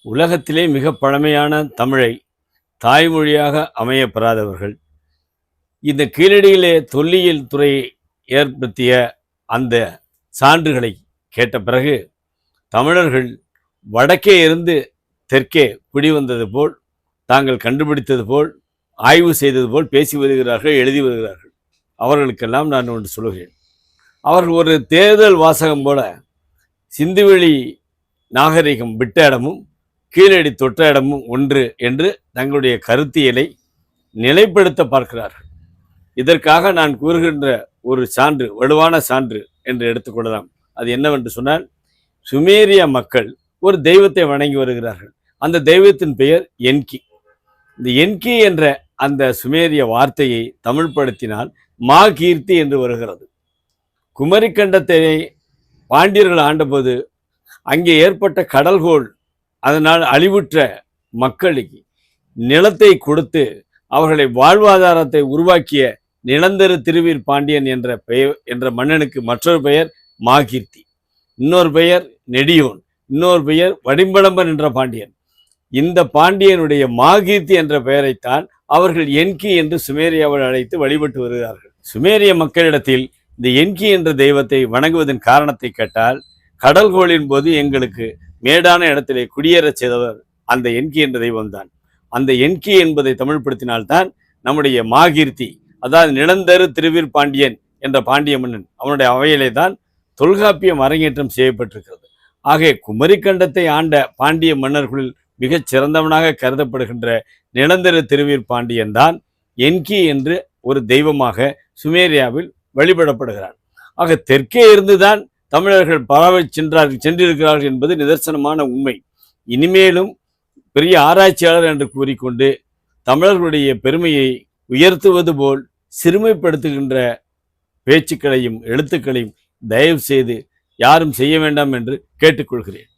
உலகத்திலே மிக பழமையான தமிழை தாய்மொழியாக அமையப்பெறாதவர்கள் இந்த கீழடியிலே தொல்லியல் துறை ஏற்படுத்திய அந்த சான்றுகளை கேட்ட பிறகு தமிழர்கள் வடக்கே இருந்து தெற்கே குடிவந்தது போல், தாங்கள் கண்டுபிடித்தது போல், ஆய்வு செய்தது போல் பேசி வருகிறார்கள், எழுதி வருகிறார்கள். அவர்களுக்கெல்லாம் நான் ஒன்று சொல்கிறேன். அவர்கள் ஒரு தேர்தல் வாசகம் போல சிந்துவெளி நாகரிகம் விட்ட இடமும் கீழடி தொட்ட இடமும் ஒன்று என்று தங்களுடைய கருத்தியலை நிலைப்படுத்த பார்க்கிறார்கள். இதற்காக நான் கூறுகின்ற ஒரு சான்று, வலுவான சான்று என்று எடுத்துக்கொள்ளலாம். அது என்னவென்று சொன்னால், சுமேரிய மக்கள் ஒரு தெய்வத்தை வணங்கி வருகிறார்கள். அந்த தெய்வத்தின் பெயர் என்கி. இந்த என்கி என்ற அந்த சுமேரிய வார்த்தையை தமிழ்படுத்தினால் மாகீர்த்தி என்று வருகிறது. குமரிக்கண்டத்தை பாண்டியர்கள் ஆண்டபோது அங்கே ஏற்பட்ட கடல்கோள், அதனால் அழிவுற்ற மக்களுக்கு நிலத்தை கொடுத்து அவர்களை வாழ்வாதாரத்தை உருவாக்கிய நிலந்தரு திருவீர் பாண்டியன் என்ற மன்னனுக்கு மற்றொரு பெயர் மாகீர்த்தி, இன்னொரு பெயர் நெடியோன், இன்னொரு பெயர் வடிம்பளம்பன் என்ற பாண்டியன். இந்த பாண்டியனுடைய மாகீர்த்தி என்ற பெயரைத்தான் அவர்கள் என்கி என்று சுமேரியாவில் அழைத்து வழிபட்டு வருகிறார்கள். சுமேரிய மக்களிடத்தில் இந்த என்கி என்ற தெய்வத்தை வணங்குவதன் காரணத்தை கேட்டால், கடல்கோளின் போது எங்களுக்கு மேடான இடத்திலே குடியேறச் செய்தவர் அந்த என்கி என்ற தெய்வம்தான். அந்த என்கி என்பதை தமிழ்படுத்தினால்தான் நம்முடைய மாகீர்த்தி, அதாவது நிலந்தரு திருவீர் பாண்டியன் என்ற பாண்டிய மன்னன், அவனுடைய அவையிலே தான் தொல்காப்பியம் அரங்கேற்றம் செய்யப்பட்டிருக்கிறது. ஆக குமரிக்கண்டத்தை ஆண்ட பாண்டிய மன்னர்களில் மிகச் சிறந்தவனாக கருதப்படுகின்ற நிலந்தரு திருவீர் பாண்டியன் தான் என்கி என்று ஒரு தெய்வமாக சுமேரியாவில் வழிபடப்படுகிறார். ஆக தெற்கே இருந்துதான் தமிழர்கள் பரவ சென்றிருக்கிறார்கள் என்பது நிதர்சனமான உண்மை. இனிமேலும் பெரிய ஆராய்ச்சியாளர் என்று கூறிக்கொண்டு தமிழர்களுடைய பெருமையை உயர்த்துவது போல் சிறுமைப்படுத்துகின்ற பேச்சுக்களையும் எழுத்துக்களையும் தயவு செய்து யாரும் செய்ய வேண்டாம் என்று கேட்டுக்கொள்கிறேன்.